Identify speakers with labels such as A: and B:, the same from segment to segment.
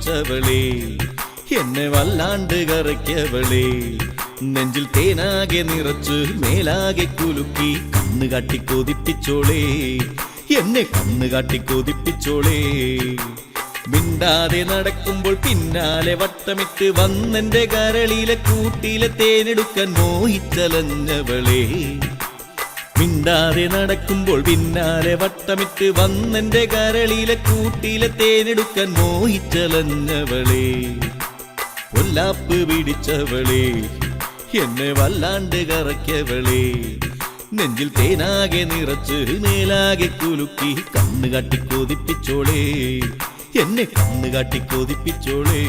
A: പിടിച്ചവളേ എന്നെ വല്ലാണ്ട് കറക്കിയവളേ നെഞ്ചിൽ തേനാകെ നിറച്ച് മേലാകെ കുലുക്കി കണ്ണ് കാട്ടി കൊതിപ്പിച്ചോളേ എന്നെ കണ്ണ് കാട്ടി കൊതിപ്പിച്ചോളേ മിണ്ടാതെ നടക്കുമ്പോൾ പിന്നാലെ വട്ടമിട്ട് വന്നെന്റെ കരളിലെ കൂട്ടിലെ തേനെടുക്കാൻ മോഹിച്ചലഞ്ഞവളേ മിണ്ടാതെ നടക്കുമ്പോൾ പിന്നാലെ വട്ടമിട്ട് വന്നെന്റെ കരളിലെ കൂട്ടിലെ തേനെടുക്കാൻ മോഹിച്ചലഞ്ഞവളേ പൊല്ലാപ്പ് പിടിച്ചവളേ എന്നെ വല്ലാണ്ട് കറക്കിയവളേ നെഞ്ചിൽ തേനാകെ നിറച്ച് മേലാകെ കുലുക്കി കണ്ണ് കാട്ടി കൊതിപ്പിച്ചോളേ എന്നെ കണ്ണ് കാട്ടി കൊതിപ്പിച്ചോളേ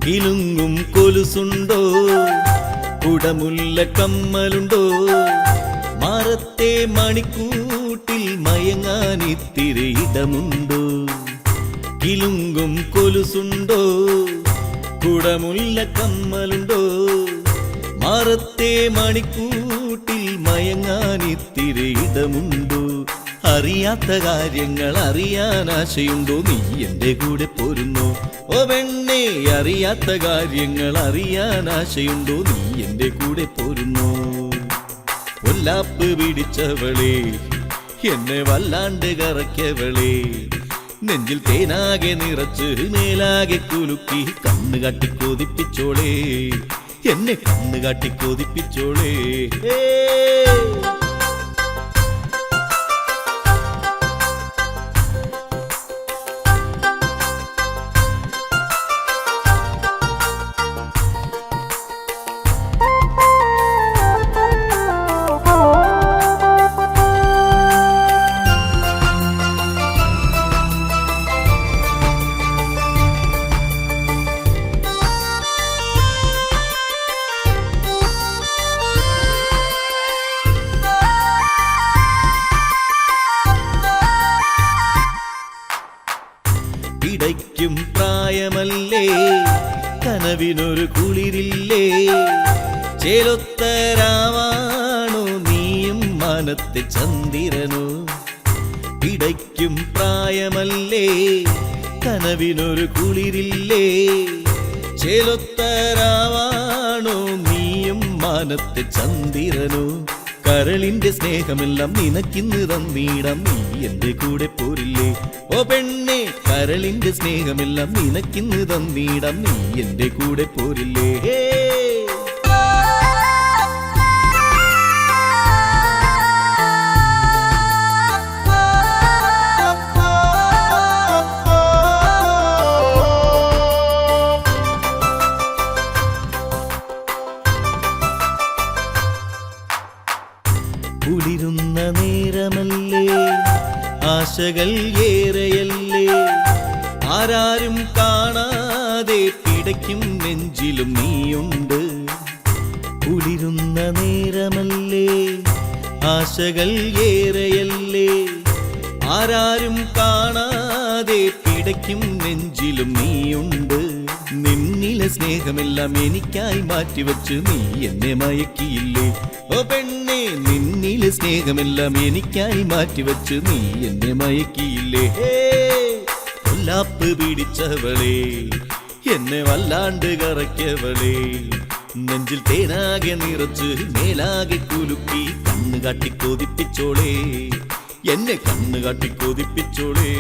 A: കിലുങ്ങും കൊലുസുണ്ടോ കുടമുല്ല കമ്മലുണ്ടോ മാറത്തെ മണിക്കൂട്ടിൽ മയങ്ങാനിത്തിരി ഇടമുണ്ടോ കിലുങ്ങും കൊലുസുണ്ടോ കുടമുല്ല കമ്മലുണ്ടോ മാറത്തെ മണിക്കൂട്ടിൽ മയങ്ങാനിത്തിരി ഇടമുണ്ടോ അറിയാത്ത കാര്യങ്ങൾ അറിയാൻ ആശയുണ്ടോ നീ എന്റെ കൂടെ പോരുന്നോ ഓ പെണ്ണേ അറിയാത്ത കാര്യങ്ങൾ അറിയാൻ ആശയുണ്ടോ നീ എന്റെ കൂടെ പോരുന്നോ പൊല്ലാപ്പ് പിടിച്ചവളേ എന്നെ വല്ലാണ്ട് കറക്കിയവളേ നെഞ്ചിൽ തേനാകെ നിറച്ച് മേലാകെ കുലുക്കി കണ്ണ് കാട്ടി കൊതിപ്പിച്ചോളേ എന്നെ കണ്ണ് കാട്ടി കൊതിപ്പിച്ചോളേ ഇടയ്ക്കും പ്രായമല്ലേ കനവിനൊരു കുളിരില്ലേ ചേലൊത്തരാവാണോ നീയും മാനത്തെ ചന്ദ്രനോ ഇടയ്ക്കും പ്രായമല്ലേ കനവിനൊരു കുളിരില്ലേ ചേലൊത്തരാവാണോ നീയും മാനത്തെ ചന്ദ്രനോ കരളിന്റെ സ്നേഹമെല്ലാം നിനക്കിന്ന് തന്നീടാം നീ എന്റെ കൂടെ പോരില്ലേ ഓ പെണ്ണെ കരളിന്റെ സ്നേഹമെല്ലാം നിനക്കിന്ന് തന്നീടാം നീ എന്റെ കൂടെ പോരില്ലേ കുളിരുന്ന നേരമല്ലേ ആശകൾ ഏറെയല്ലേ ആരാരും കാണാതെ പിടയ്ക്കും നെഞ്ചിലും നീയുണ്ട് കുളിരുന്ന നേരമല്ലേ ആശകൾ ഏറെയല്ലേ ആരാരും കാണാതെ പിടയ്ക്കും നെഞ്ചിലും നീയുണ്ട് നിന്നിലെ സ്നേഹമെല്ലാം എനിക്കായി മാറ്റിവെച്ച് നീ എന്നെ മയക്കിയില്ലേ ഓ പെണ്ണെ നിന്നിലെ സ്നേഹമെല്ലാം എനിക്കായി മാറ്റിവെച്ച് നീ എന്നെ മയക്കിയില്ലേ പൊല്ലാപ്പ് പിടിച്ചവളേ എന്നെ വല്ലാണ്ട് കറക്കിയവളേ നെഞ്ചിൽ തേനാകെ നിറച്ച് മേലാകെ കുലുക്കി കണ്ണ് കാട്ടി കൊതിപ്പിച്ചോളേ എന്നെ കണ്ണ് കാട്ടി കൊതിപ്പിച്ചോളേ